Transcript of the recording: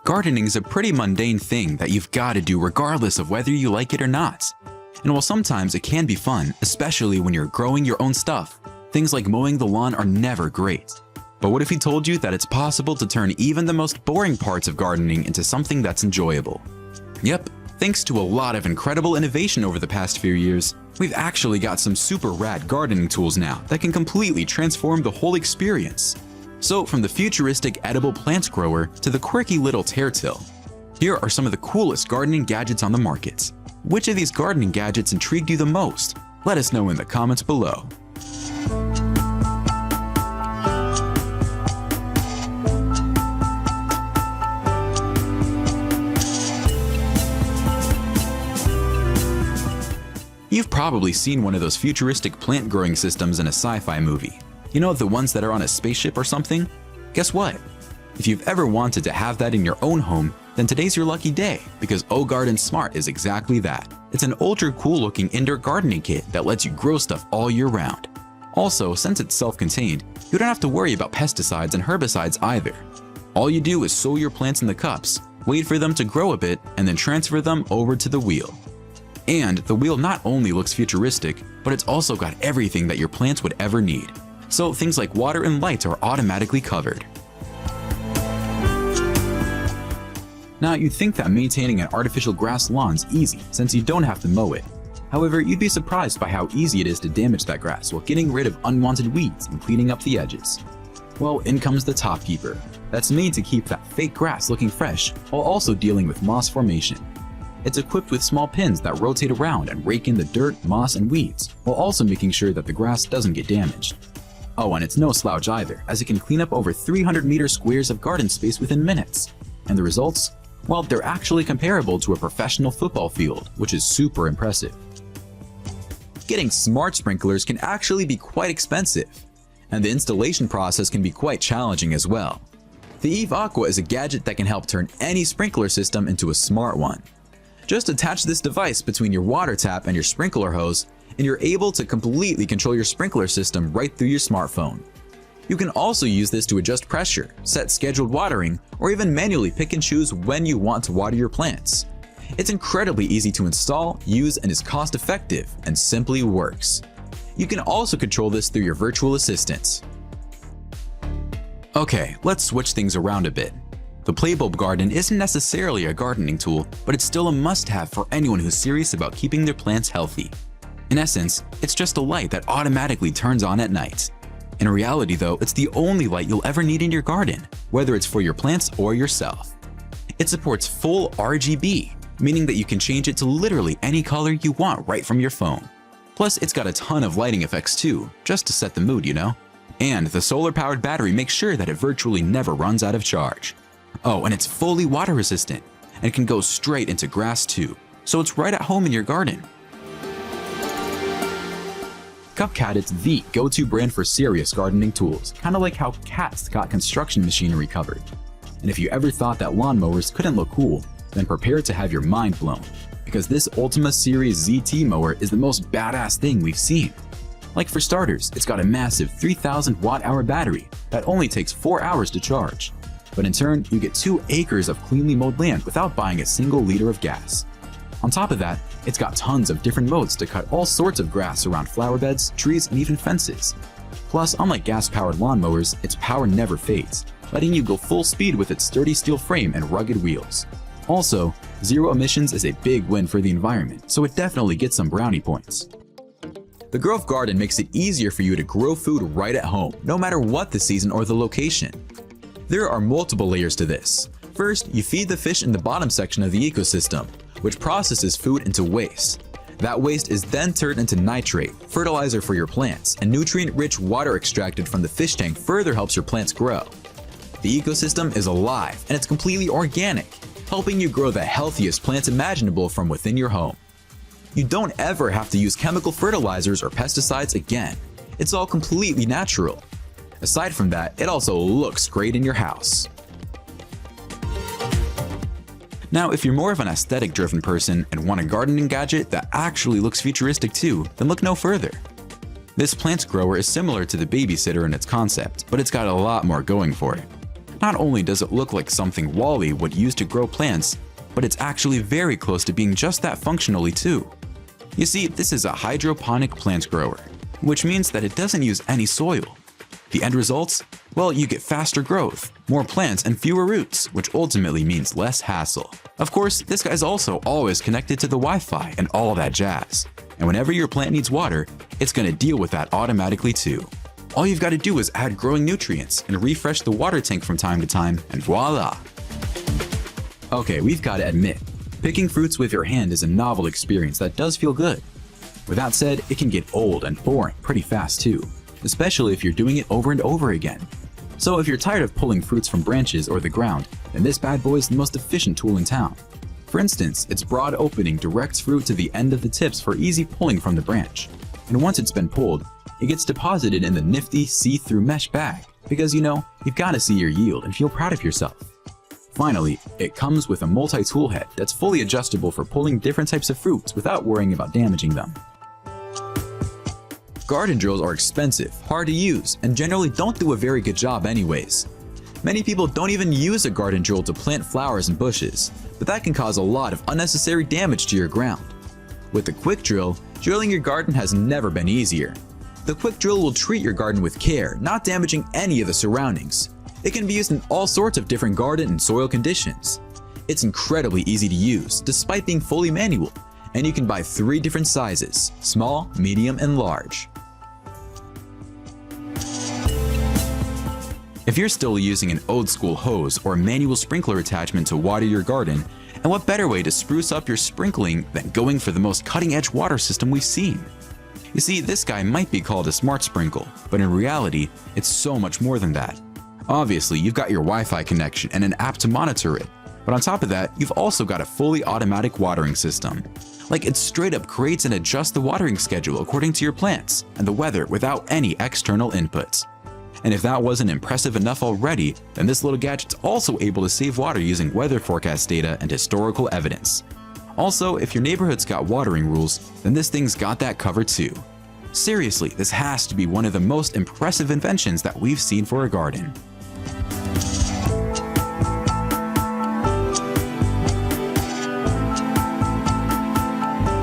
Gardening is a pretty mundane thing that you've got to do regardless of whether you like it or not. And while sometimes it can be fun, especially when you're growing your own stuff, things like mowing the lawn are never great. But what if he told you that it's possible to turn even the most boring parts of gardening into something that's enjoyable? Yep, thanks to a lot of incredible innovation over the past few years, we've actually got some super rad gardening tools now that can completely transform the whole experience. So from the futuristic edible plant grower to the quirky little tear till, here are some of the coolest gardening gadgets on the market. Which of these gardening gadgets intrigued you the most? Let us know in the comments below. You've probably seen one of those futuristic plant growing systems in a sci-fi movie. You know, the ones that are on a spaceship or something? Guess what? If you've ever wanted to have that in your own home, then today's your lucky day, because OGarden Smart is exactly that. It's an ultra cool looking indoor gardening kit that lets you grow stuff all year round. Also, since it's self-contained, you don't have to worry about pesticides and herbicides either. All you do is sow your plants in the cups, wait for them to grow a bit, and then transfer them over to the wheel. And the wheel not only looks futuristic, but it's also got everything that your plants would ever need. So things like water and light are automatically covered. Now, you'd think that maintaining an artificial grass lawn's easy since you don't have to mow it. However, you'd be surprised by how easy it is to damage that grass while getting rid of unwanted weeds and cleaning up the edges. Well, in comes the top keeper. That's made to keep that fake grass looking fresh while also dealing with moss formation. It's equipped with small pins that rotate around and rake in the dirt, moss, and weeds, while also making sure that the grass doesn't get damaged. Oh, and it's no slouch either, as it can clean up over 300-meter squares of garden space within minutes. And the results? Well, they're actually comparable to a professional football field, which is super impressive. Getting smart sprinklers can actually be quite expensive, and the installation process can be quite challenging as well. The Eve Aqua is a gadget that can help turn any sprinkler system into a smart one. Just attach this device between your water tap and your sprinkler hose, and you're able to completely control your sprinkler system right through your smartphone. You can also use this to adjust pressure, set scheduled watering, or even manually pick and choose when you want to water your plants. It's incredibly easy to install, use, and is cost-effective, and simply works. You can also control this through your virtual assistant. Okay, let's switch things around a bit. The Playbulb Garden isn't necessarily a gardening tool, but it's still a must-have for anyone who's serious about keeping their plants healthy. In essence, it's just a light that automatically turns on at night. In reality though, it's the only light you'll ever need in your garden, whether it's for your plants or yourself. It supports full RGB, meaning that you can change it to literally any color you want right from your phone. Plus, it's got a ton of lighting effects too, just to set the mood, you know? And the solar-powered battery makes sure that it virtually never runs out of charge. Oh, and it's fully water resistant, and can go straight into grass too, so it's right at home in your garden. Cadet's the go-to brand for serious gardening tools, kinda like how cats got construction machinery covered. And if you ever thought that lawnmowers couldn't look cool, then prepare to have your mind blown, because this Ultima Series ZT mower is the most badass thing we've seen. Like for starters, it's got a massive 3000 watt-hour battery that only takes 4 hours to charge. But in turn, you get 2 acres of cleanly mowed land without buying a single liter of gas. On top of that, it's got tons of different modes to cut all sorts of grass around flower beds, trees, and even fences. Plus, unlike gas-powered lawnmowers, its power never fades, letting you go full speed with its sturdy steel frame and rugged wheels. Also, zero emissions is a big win for the environment, so it definitely gets some brownie points. The Grove Garden makes it easier for you to grow food right at home, no matter what the season or the location. There are multiple layers to this. First, you feed the fish in the bottom section of the ecosystem, which processes food into waste. That waste is then turned into nitrate, fertilizer for your plants, and nutrient-rich water extracted from the fish tank further helps your plants grow. The ecosystem is alive, and it's completely organic, helping you grow the healthiest plants imaginable from within your home. You don't ever have to use chemical fertilizers or pesticides again. It's all completely natural. Aside from that, it also looks great in your house. Now, if you're more of an aesthetic-driven person and want a gardening gadget that actually looks futuristic too, then look no further. This plant grower is similar to the babysitter in its concept, but it's got a lot more going for it. Not only does it look like something Wall-E would use to grow plants, but it's actually very close to being just that functionally too. You see, this is a hydroponic plant grower, which means that it doesn't use any soil. The end results? Well, you get faster growth, more plants, and fewer roots, which ultimately means less hassle. Of course, this guy's also always connected to the Wi-Fi and all that jazz. And whenever your plant needs water, it's going to deal with that automatically too. All you've got to do is add growing nutrients and refresh the water tank from time to time, and voila! Okay, we've got to admit, picking fruits with your hand is a novel experience that does feel good. With that said, it can get old and boring pretty fast too, especially if you're doing it over and over again. So if you're tired of pulling fruits from branches or the ground, then this bad boy is the most efficient tool in town. For instance, its broad opening directs fruit to the end of the tips for easy pulling from the branch. And once it's been pulled, it gets deposited in the nifty see-through mesh bag, because you've got to see your yield and feel proud of yourself. Finally, it comes with a multi-tool head that's fully adjustable for pulling different types of fruits without worrying about damaging them. Garden drills are expensive, hard to use, and generally don't do a very good job anyways. Many people don't even use a garden drill to plant flowers and bushes, but that can cause a lot of unnecessary damage to your ground. With the QuikDrill, drilling your garden has never been easier. The QuikDrill will treat your garden with care, not damaging any of the surroundings. It can be used in all sorts of different garden and soil conditions. It's incredibly easy to use, despite being fully manual, and you can buy 3 different sizes: small, medium, and large. If you're still using an old-school hose or a manual sprinkler attachment to water your garden, and what better way to spruce up your sprinkling than going for the most cutting-edge water system we've seen? You see, this guy might be called a smart sprinkle, but in reality, it's so much more than that. Obviously, you've got your Wi-Fi connection and an app to monitor it, but on top of that, you've also got a fully automatic watering system. Like, it straight up creates and adjusts the watering schedule according to your plants and the weather without any external inputs. And if that wasn't impressive enough already, then this little gadget's also able to save water using weather forecast data and historical evidence. Also, if your neighborhood's got watering rules, then this thing's got that covered too. Seriously, this has to be one of the most impressive inventions that we've seen for a garden.